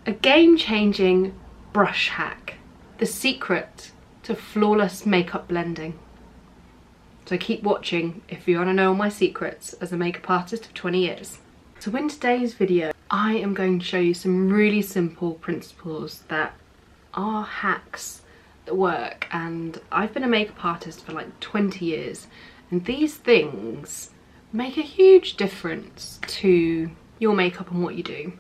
A game-changing brush hack. The secret to flawless makeup blending. So keep watching if you want to know all my secrets as a makeup artist of 20 years. So in today's video, I am going to show you some really simple principles that are hacks that work, and I've been a makeup artist for like 20 years, and these things make a huge difference to your makeup and what you do.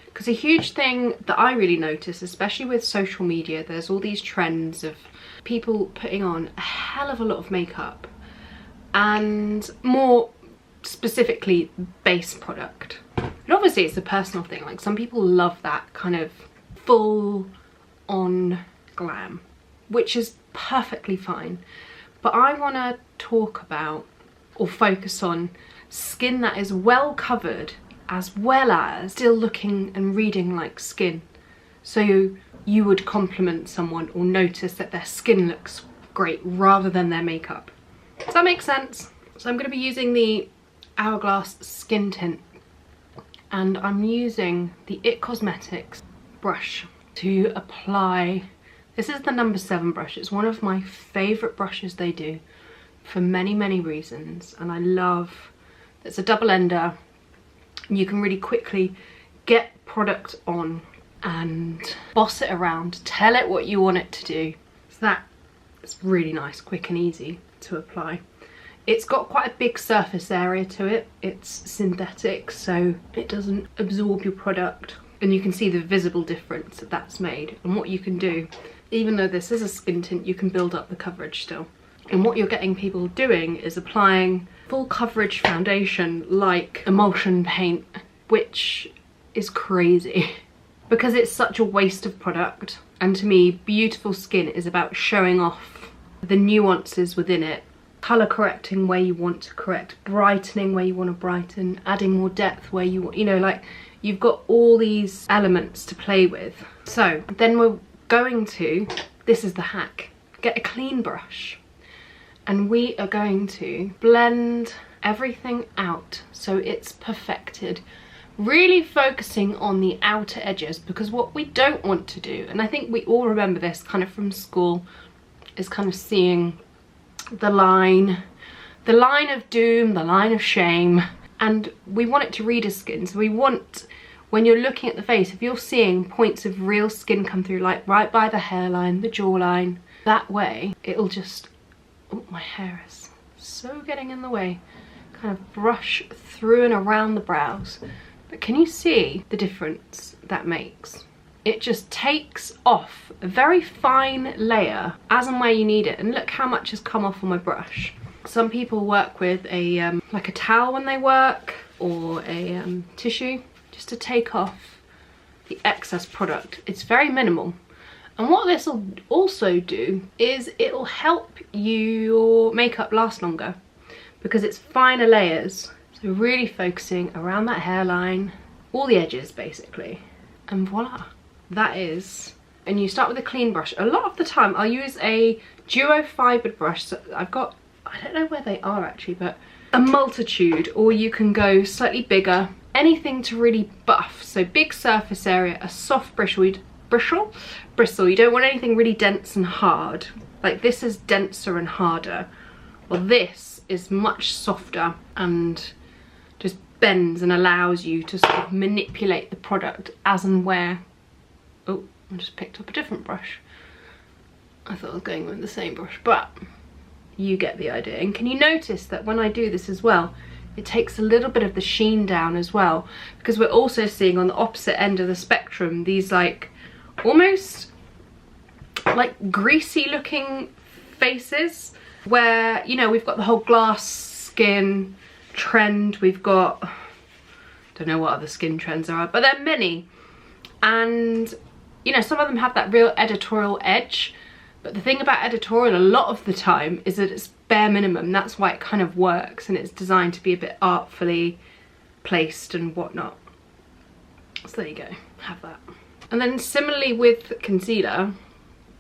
Because a huge thing that I really notice, especially with social media, there's all these trends of people putting on a hell of a lot of makeup, and more specifically base product. And obviously it's a personal thing, like some people love that kind of full on glam, which is perfectly fine. But I want to talk about or focus on skin that is well covered as well as still looking and reading like skin. So you would compliment someone or notice that their skin looks great rather than their makeup. Does that make sense? So I'm going to be using the Hourglass Skin Tint, and I'm using the It Cosmetics brush to apply. This is the number 7 brush. It's one of my favourite brushes they do for many reasons, and I love it's a double ender. You can really quickly get product on and boss it around, tell it what you want it to do. So that is really nice, quick and easy to apply. It's got quite a big surface area to it. It's synthetic, so it doesn't absorb your product, and you can see the visible difference that that's made. And what you can do, even though this is a skin tint, you can build up the coverage still. And what you're getting people doing is applying full coverage foundation like emulsion paint, which is crazy because it's such a waste of product. And to me, beautiful skin is about showing off the nuances within it, colour correcting where you want to correct, brightening where you want to brighten, adding more depth where you want, you know, like you've got all these elements to play with. So then we're going to, this is the hack, get a clean brush. And we are going to blend everything out so it's perfected. Really focusing on the outer edges, because what we don't want to do, and I think we all remember this kind of from school, is kind of seeing the line of doom, the line of shame, and we want it to read as skin. So we want, when you're looking at the face, if you're seeing points of real skin come through, like right by the hairline, the jawline, that way it'll just, oh, my hair is so getting in the way, kind of brush through and around the brows. But can you see the difference that makes? It just takes off a very fine layer as and where you need it. And look how much has come off on my brush. Some people work with a like a towel when they work, or a tissue, just to take off the excess product. It's very minimal. And what this will also do is it'll help your makeup last longer because it's finer layers. So really focusing around that hairline, all the edges basically, and voila, that is. And you start with a clean brush. A lot of the time I'll use a duo fibered brush. So I've got, I don't know where they are actually, but a multitude, or you can go slightly bigger, anything to really buff. So big surface area, a soft bristle. You don't want anything really dense and hard. Like this is denser and harder. Well, this is much softer and just bends and allows you to sort of manipulate the product as and where. Oh, I just picked up a different brush. I thought I was going with the same brush, but you get the idea. And can you notice that when I do this as well, it takes a little bit of the sheen down as well, because we're also seeing on the opposite end of the spectrum these like almost like greasy looking faces where, you know, we've got the whole glass skin trend, we've got, don't know what other skin trends there are, but there are many, and you know, some of them have that real editorial edge. But the thing about editorial a lot of the time is that it's bare minimum. That's why it kind of works, and it's designed to be a bit artfully placed and whatnot. So there you go, have that. And then similarly with concealer,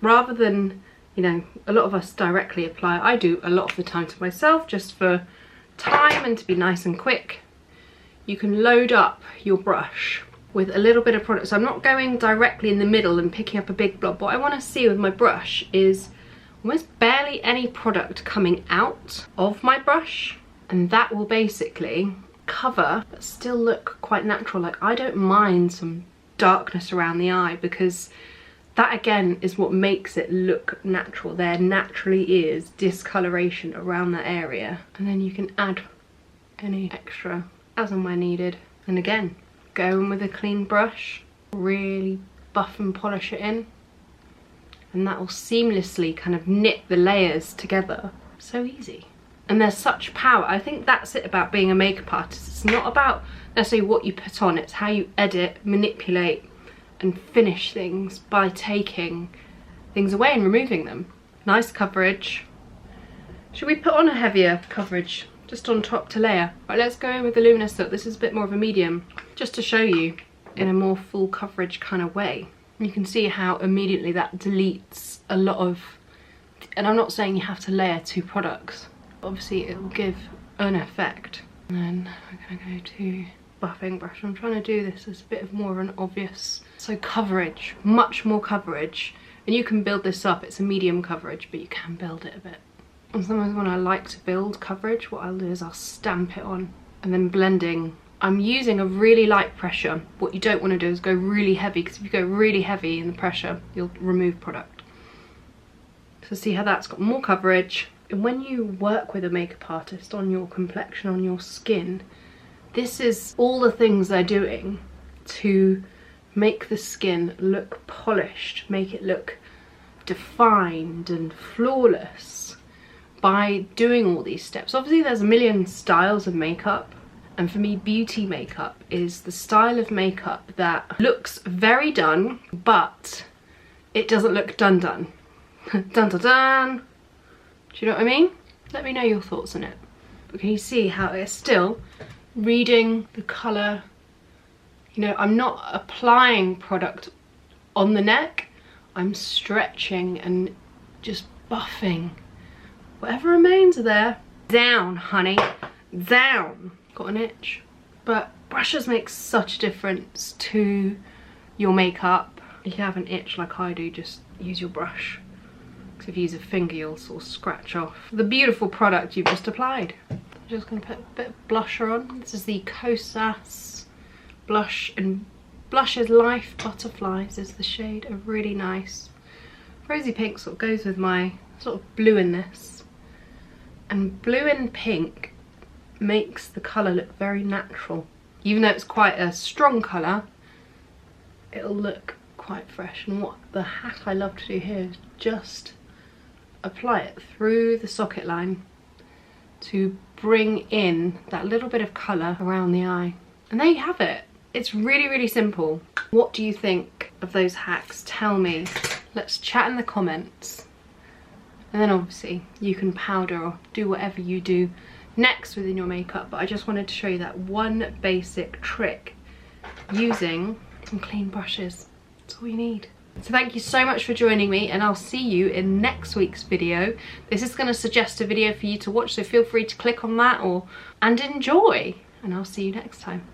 rather than, you know, a lot of us directly apply, I do a lot of the time to myself just for time and to be nice and quick. You can load up your brush with a little bit of product. So I'm not going directly in the middle and picking up a big blob. What I want to see with my brush is almost barely any product coming out of my brush, and that will basically cover but still look quite natural. Like, I don't mind some darkness around the eye, because that again is what makes it look natural. There naturally is discoloration around that area, and then you can add any extra as and when needed. And again, go in with a clean brush, really buff and polish it in, and that will seamlessly kind of knit the layers together. So easy. And there's such power. I think that's it about being a makeup artist. It's not about necessarily what you put on, it's how you edit, manipulate and finish things by taking things away and removing them. Nice coverage. Should we put on a heavier coverage just on top to layer? Right, let's go in with the Luminous look. This is a bit more of a medium, just to show you in a more full coverage kind of way. You can see how immediately that deletes a lot of, and I'm not saying you have to layer 2 products. Obviously it will give an effect. And then we're gonna go to buffing brush. I'm trying to do this as a bit of more of an obvious, so coverage, much more coverage. And you can build this up, it's a medium coverage, but you can build it a bit. And sometimes when I like to build coverage, what I'll do is I'll stamp it on. And then blending, I'm using a really light pressure. What you don't want to do is go really heavy, because if you go really heavy in the pressure, you'll remove product. So see how that's got more coverage. And when you work with a makeup artist on your complexion, on your skin, this is all the things they're doing to make the skin look polished, make it look defined and flawless by doing all these steps. Obviously there's a million styles of makeup, and for me beauty makeup is the style of makeup that looks very done, but it doesn't look done. Dun dun dun. Do you know what I mean? Let me know your thoughts on it. But can you see how it's still reading the colour? You know, I'm not applying product on the neck, I'm stretching and just buffing whatever remains of there. Down, honey, down. Got an itch. But brushes make such a difference to your makeup. If you have an itch like I do, just use your brush. Because if you use a finger, you'll sort of scratch off the beautiful product you've just applied. I'm just going to put a bit of blusher on. This is the Kosas blush, and Blush is Life Butterflies is the shade. A really nice rosy pink, sort of goes with my sort of blue in this. And blue and pink makes the colour look very natural. Even though it's quite a strong colour, it'll look quite fresh. And what the hack I love to do here is just apply it through the socket line to bring in that little bit of colour around the eye. And there you have it. It's really, really simple. What do you think of those hacks? Tell me. Let's chat in the comments. And then obviously you can powder or do whatever you do next within your makeup, but I just wanted to show you that one basic trick using some clean brushes. That's all you need. So thank you so much for joining me, and I'll see you in next week's video. This is going to suggest a video for you to watch, so feel free to click on that and enjoy, and I'll see you next time.